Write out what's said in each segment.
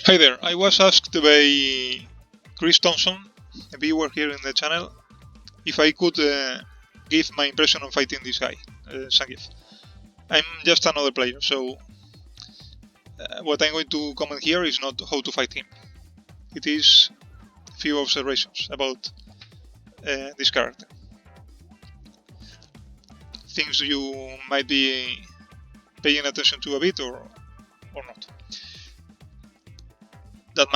Hi there, I was asked by Chris Thompson, a viewer here in the channel, if I could give my impression on fighting this guy, Zangief. I'm just another player, so what I'm going to comment here is not how to fight him. It is a few observations about this character. Things you might be paying attention to a bit or not. That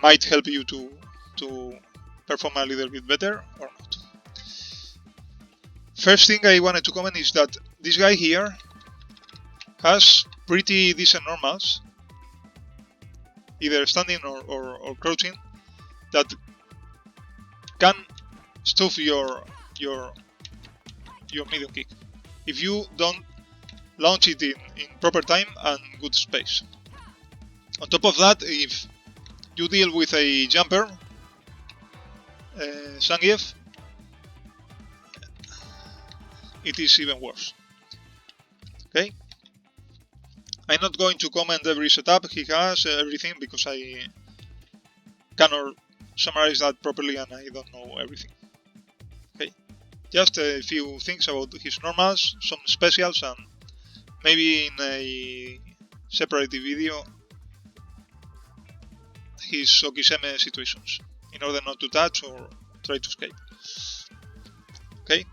might help you to perform a little bit better or not. First thing I wanted to comment is that this guy here has pretty decent normals, either standing or crouching, that can stuff your medium kick if you don't launch it in proper time and good space. On top of that, if you deal with a jumper, Zangief, it is even worse. Okay? I'm not going to comment every setup he has, everything, because I cannot summarize that properly and I don't know everything. Okay? Just a few things about his normals, some specials, and maybe in a separate video his Okiseme situations, in order not to touch or try to escape. Okay?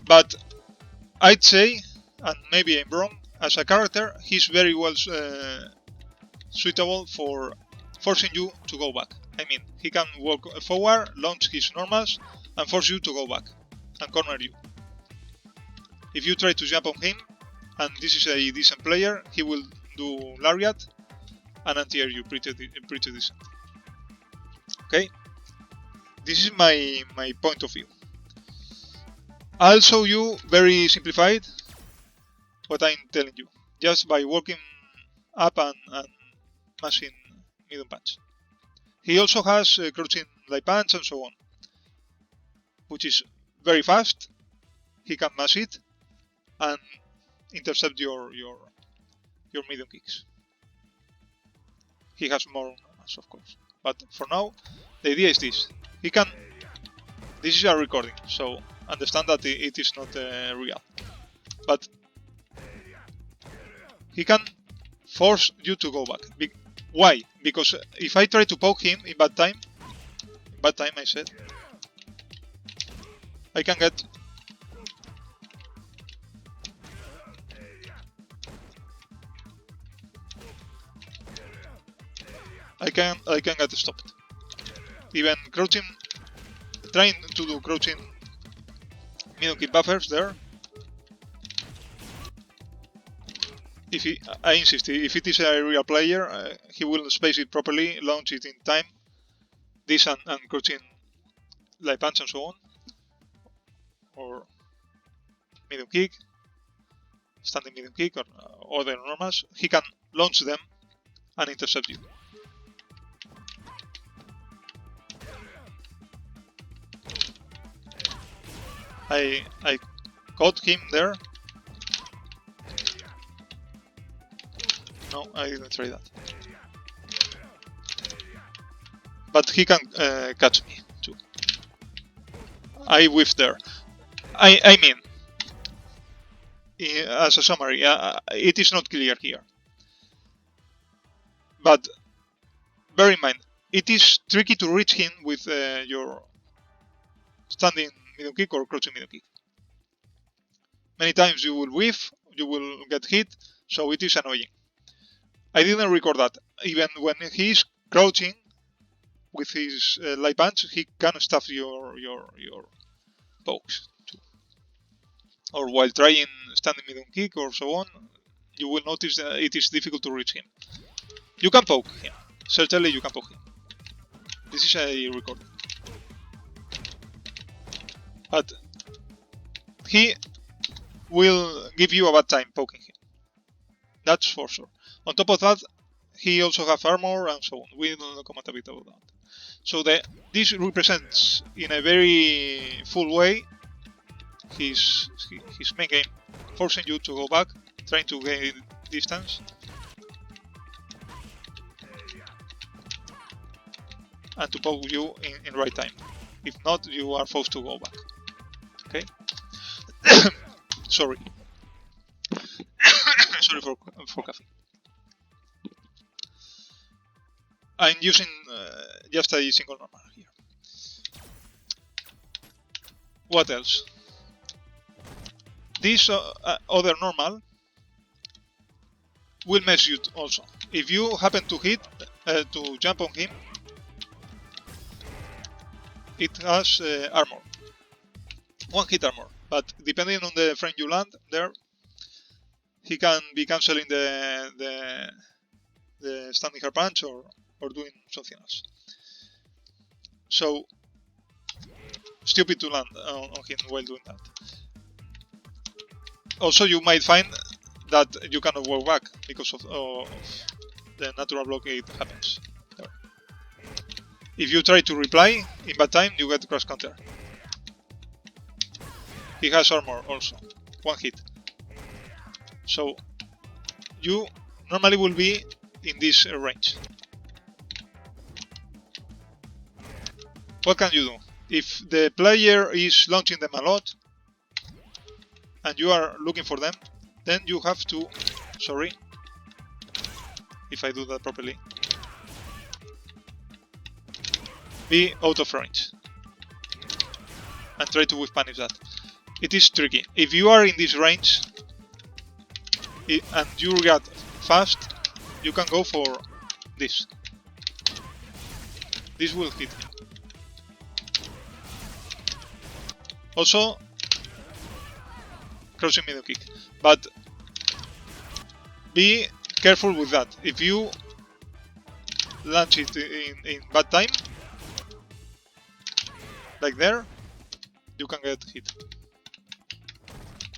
But I'd say, and maybe I'm wrong, as a character he's very well suitable for forcing you to go back. I mean, he can walk forward, launch his normals, and force you to go back and corner you. If you try to jump on him, and this is a decent player, he will do lariat and anti-air you pretty decent. Okay? This is my point of view. I'll show you very simplified what I'm telling you, just by walking up and mashing medium punch. He also has crouching light punch and so on, which is very fast. He can mash it and intercept your medium kicks. He has more normals, of course, but for now the idea is this. He can. This is a recording, so understand that it is not real, but he can force you to go back. Why? Because if I try to poke him in bad time I said, I can get get stopped. Even crouching, trying to do crouching medium kick buffers there. I insist, if it is a real player, he will space it properly, launch it in time, this and crouching light punch and so on, or medium kick, standing medium kick, or other normals. He can launch them and intercept you. I caught him there. No, I didn't try that. But he can catch me too. I whiffed there. I mean, as a summary, it is not clear here. But bear in mind, it is tricky to reach him with your standing medium kick or crouching medium kick. Many times you will whiff, you will get hit, so it is annoying. I didn't record that. Even when he is crouching with his light punch, he can stuff your pokes too. Or while trying standing medium kick or so on, you will notice that it is difficult to reach him. You can poke him. Certainly you can poke him. This is a recording. But he will give you a bad time poking him. That's for sure. On top of that, he also has armor and so on. We will comment a bit about that. So this represents in a very full way his main game, forcing you to go back, trying to gain distance, and to poke you in right time. If not, you are forced to go back. Okay? Sorry. Sorry for coffee. I'm using just a single normal here. What else? This other normal will mess you also. If you happen to hit, to jump on him, it has armor. One hit armor, but depending on the frame you land there, he can be cancelling the standing hard punch or doing something else. So stupid to land on him while doing that. Also, you might find that you cannot walk back because of the natural blockade happens there. If you try to reply in bad time, you get crash counter. He has armor also, one hit. So you normally will be in this range. What can you do? If the player is launching them a lot and you are looking for them, then you have to, sorry, if I do that properly, be out of range and try to whiff punish that. It is tricky. If you are in this range and you react fast, you can go for this. This will hit him. Also, crouching middle kick, but be careful with that. If you launch it in bad time, like there, you can get hit.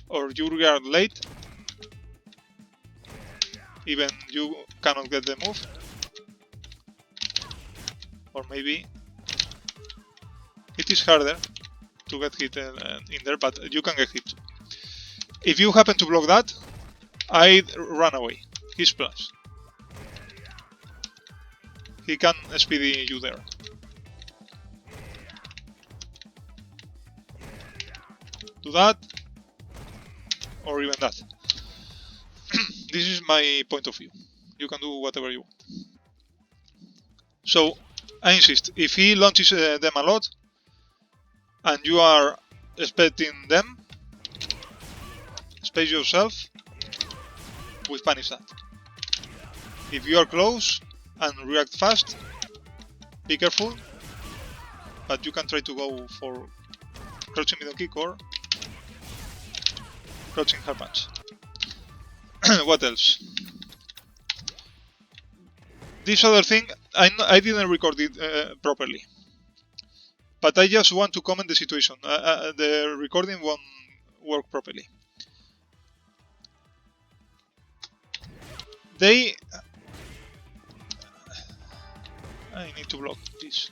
Or you react late, even you cannot get the move. Or maybe it is harder to get hit in there, but you can get hit too. If you happen to block that, I'd run away. He's plus. He can speedy you there. Do that, or even that. This is my point of view. You can do whatever you want. So, I insist, if he launches them a lot, and you are expecting them, space yourself with punish that. If you are close and react fast, be careful, but you can try to go for crouching middle kick or crouching hard punch. What else? This other thing, I didn't record it properly, but I just want to comment the situation. The recording won't work properly. I need to block this.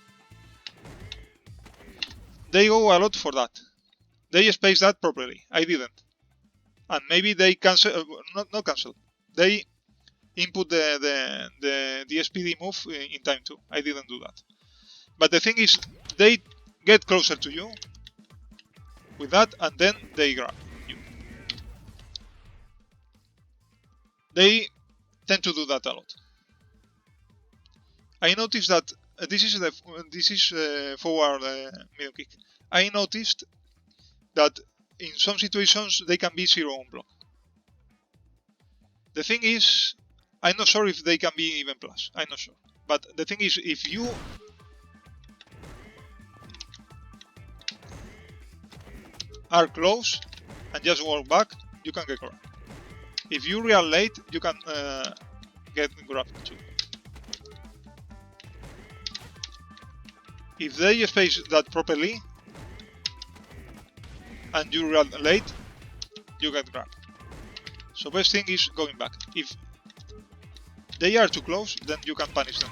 They go a lot for that. They space that properly. I didn't. And maybe they cancel, not cancel. They input the SPD move in time too. I didn't do that. But the thing is, they get closer to you with that, and then they grab you. They tend to do that a lot. I noticed that this is forward middle kick. I noticed that in some situations they can be 0 on block. The thing is, I'm not sure if they can be even plus. I'm not sure. But the thing is, if you are close and just walk back, you can get grabbed. If you react late, you can get grabbed too. If they space that properly and you react late, you get grabbed. So best thing is going back. If they are too close, then you can punish them.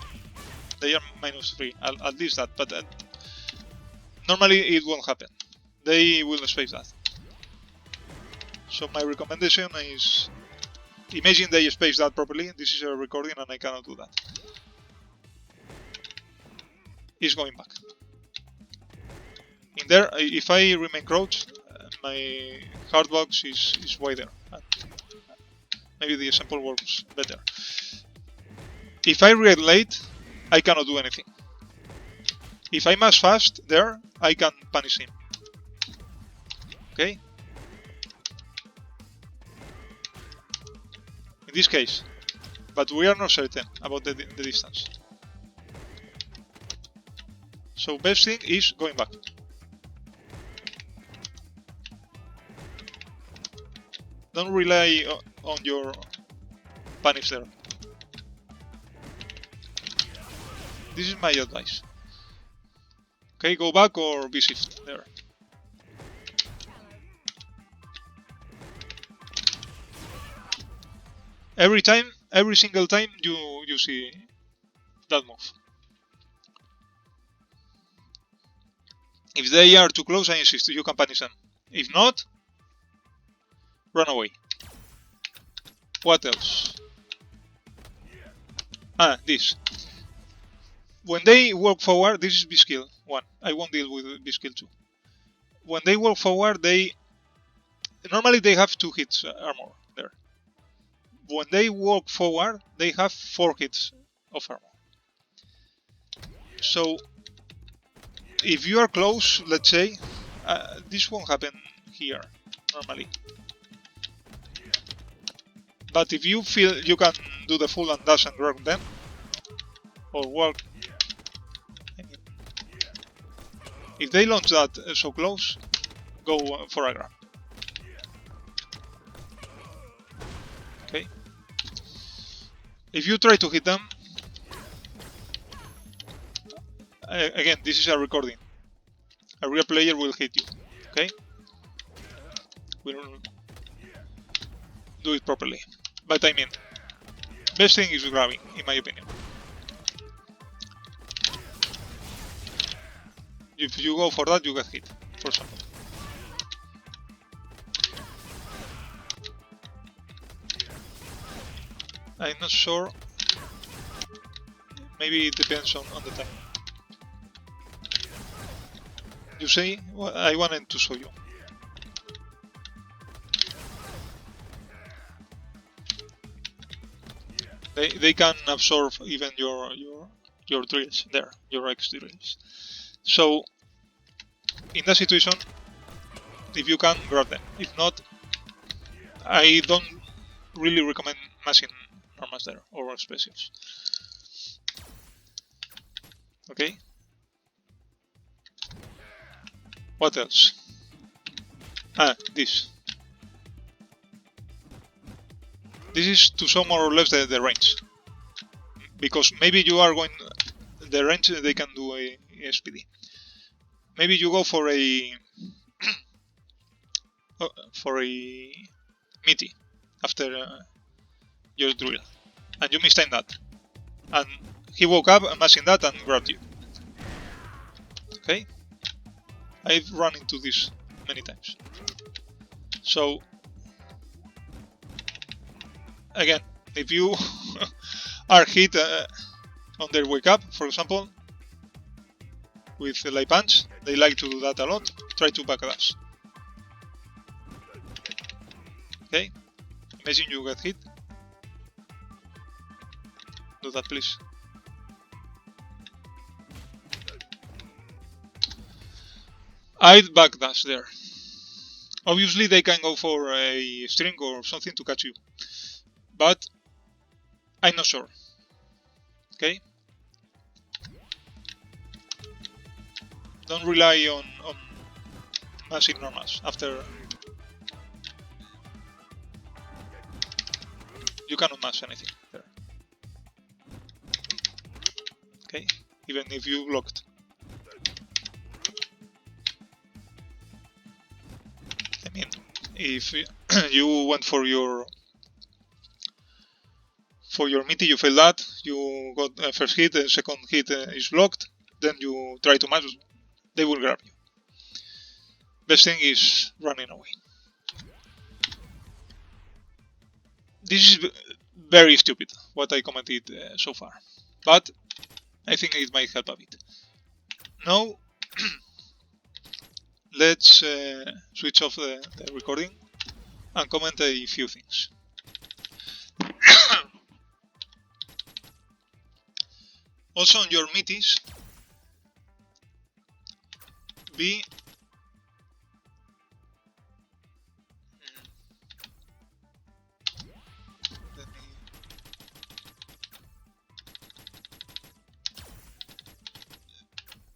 They are -3, at least that, but normally it won't happen. They will space that. So my recommendation is, imagine they space that properly. This is a recording and I cannot do that. is going back. In there, if I remain crouched, my hard box is wider. And maybe the example works better. If I react late, I cannot do anything. If I mash fast there, I can punish him. Okay? In this case. But we are not certain about the distance. So best thing is going back. Don't rely on your punish there. This is my advice. Okay, go back or be shift there. Every single time you see that move. If they are too close, I insist, you can punish them. If not, run away. What else? This. When they walk forward, this is B-skill 1. I won't deal with B-skill 2. When they walk forward, normally they have 2 hits armor there. When they walk forward, they have 4 hits of armor. So, if you are close, let's say, this won't happen here, normally. But if you feel you can do the full and dash and grab them, or walk, if they launch that so close, go for a grab. Okay. If you try to hit them, again, this is a recording. A real player will hit you. Okay. We'll do it properly. But I mean, best thing is grabbing, in my opinion. If you go for that, you get hit, for example. I'm not sure. Maybe it depends on the time. You see, well, I wanted to show you. They can absorb even your drills there, your X drills. So, in that situation, if you can, grab them. If not, I don't really recommend mashing normals there, or specials. Okay? What else? This. This is to show more or less the range. Because maybe you are going... The range, they can do a SPD. Maybe you go for a... for a... meaty after your drill. And you mistime that. And he woke up, mashing that and grabbed you. Okay? I've run into this many times. So... Again, if you are hit on their wake up, for example, with a light punch, they like to do that a lot, try to backdash. Okay, imagine you get hit. Do that, please. I'd backdash there. Obviously, they can go for a string or something to catch you. But I'm not sure. Okay? Don't rely on mashing normals after you cannot mash anything there. Okay? Even if you blocked. I mean, if you went for your meaty, you fail that, you got a first hit, the second hit is blocked, then you try to mash, they will grab you. Best thing is running away. This is very stupid, what I commented so far, but I think it might help a bit. Now let's switch off the recording and comment a few things. Also on your meaties, be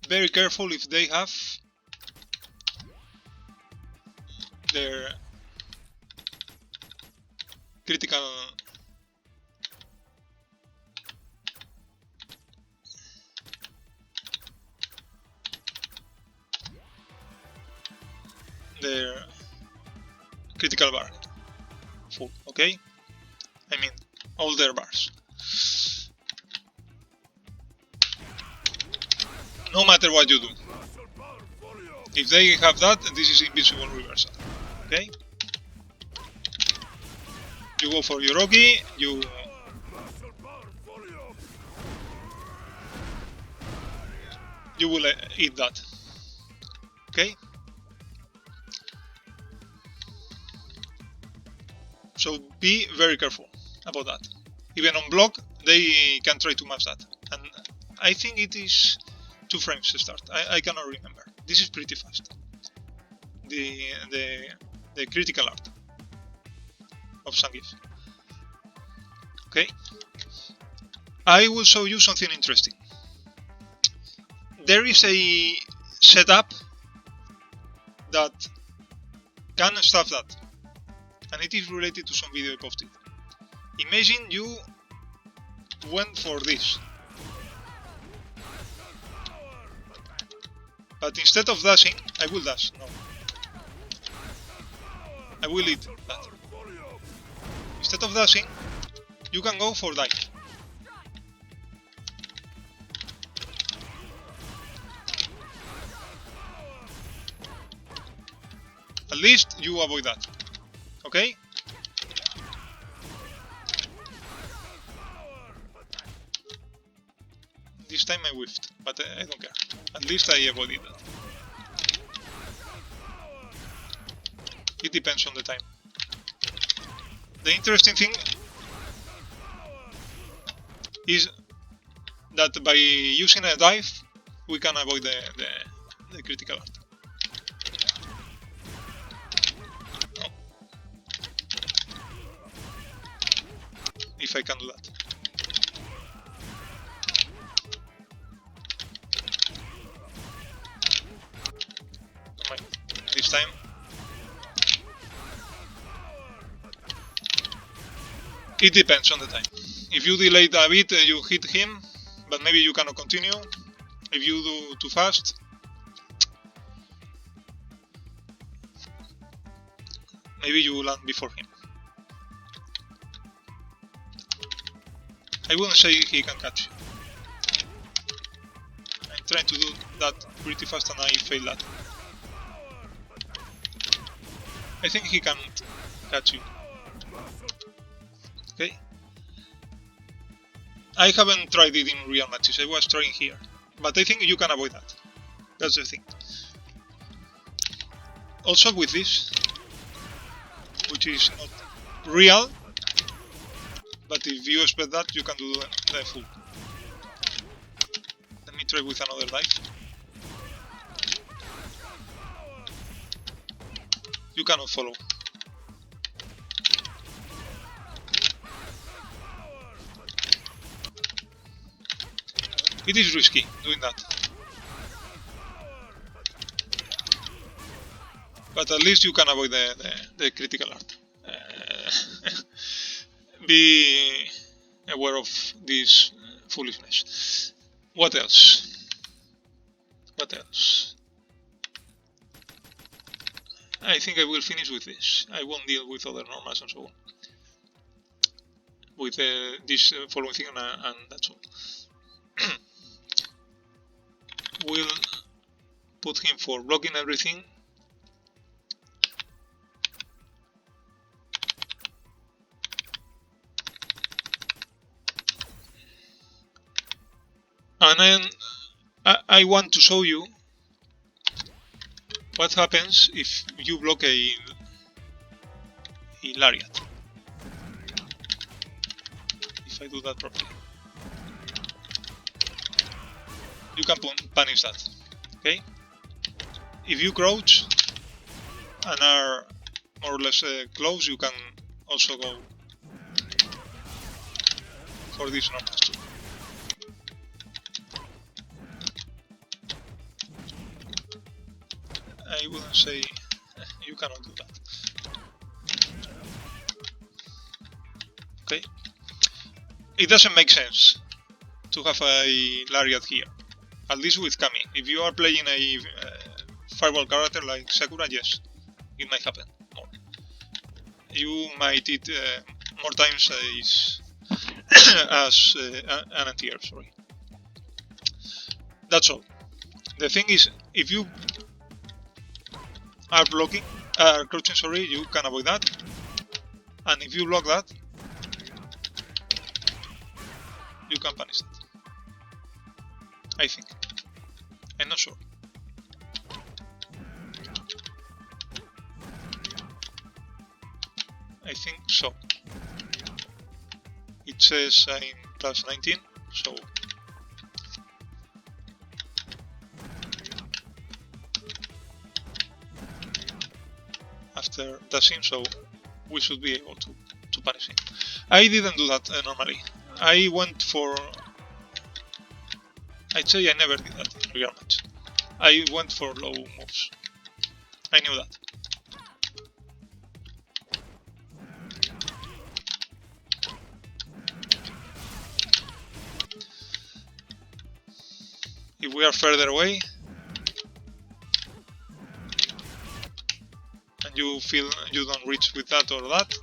very careful if they have their critical bar full, okay? I mean all their bars. No matter what you do. If they have that, this is invisible reversal. Okay? You go for your Ogi, you will eat that. Okay? So be very careful about that. Even on block, they can try to match that. And I think it is 2 frames to start. I cannot remember. This is pretty fast. The critical art of Zangief. Okay? I will show you something interesting. There is a setup that can stop that. And it is related to some video I posted. Imagine you went for this. But instead of dashing, I will dash. No. I will eat that. Instead of dashing, you can go for dive. At least you avoid that. Okay? This time I whiffed, but I don't care. At least I avoided that. It depends on the time. The interesting thing is that by using a dive, we can avoid the critical art. Oh. If I can do that. This time. It depends on the time. If you delay a bit, you hit him, but maybe you cannot continue. If you do too fast, maybe you land before him. I wouldn't say he can catch you. I'm trying to do that pretty fast and I fail that. I think he can catch you. Okay. I haven't tried it in real matches, I was trying here. But I think you can avoid that. That's the thing. Also with this, which is not real, but if you expect that, you can do the full. Let me try with another dive. You cannot follow. It is risky doing that. But at least you can avoid the critical art. Be aware of this foolishness. What else? What else? I think I will finish with this. I won't deal with other normals and so on. With this following thing and that's all. We'll put him for blocking everything. And then I want to show you what happens if you block a lariat. If I do that properly, you can punish that. Okay? If you crouch and are more or less close, you can also go for these normals too. I wouldn't say you cannot do that. Okay? It doesn't make sense to have a lariat here, at least with Cammy. If you are playing a fireball character like Sakura, yes, it might happen more. You might eat more times as an anti-air, sorry. That's all. The thing is, if you are crouching, sorry, you can avoid that. And if you block that, you can punish that. I think. I'm not sure. I think so. It says I'm plus 19, so after dashing, so we should be able to punish him. I didn't do that normally. I went for... I'd say I never did that in real match. I went for low moves. I knew that. If we are further away and you feel you don't reach with that or that,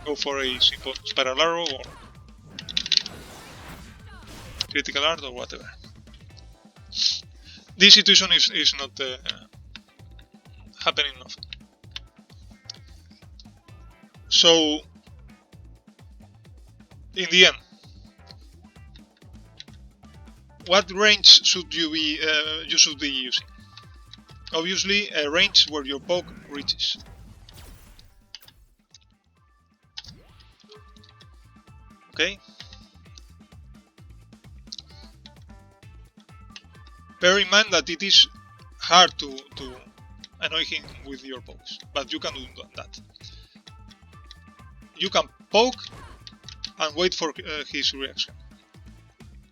go for a simple spiral arrow or critical art or whatever. This situation is not happening often. So, in the end, what range should you be using? Obviously, a range where your poke reaches. Okay. Bear in mind that it is hard to annoy him with your pokes, but you can do that. You can poke and wait for his reaction.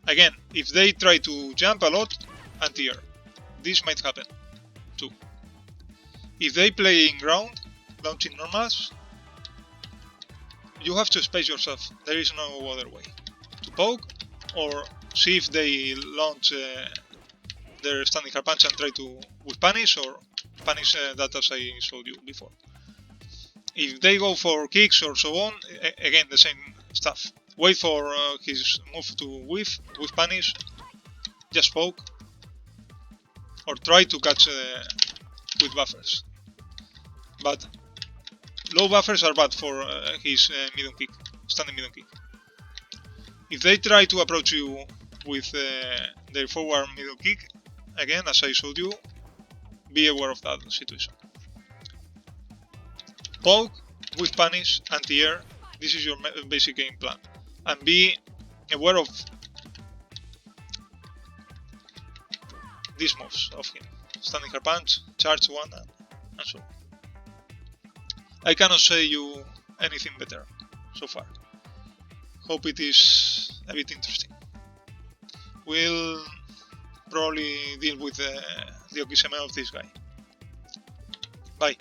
Again, if they try to jump a lot, anti-air. This might happen too. If they play in ground, launching normals, you have to space yourself. There is no other way. To poke, or see if they launch their standing hard punch and try to with punish, or punish that as I showed you before. If they go for kicks or so on, again the same stuff. Wait for his move to whiff, with punish, just poke, or try to catch with buffers. But low buffers are bad for his medium kick, standing medium kick. If they try to approach you with their forward middle kick, again, as I showed you, be aware of that situation. Poke, with punish, anti-air, this is your basic game plan. And be aware of these moves of him. Standing hard punch, charge one, and so on. I cannot say you anything better so far. Hope it is a bit interesting. We'll probably deal with the Okiseme of this guy. Bye.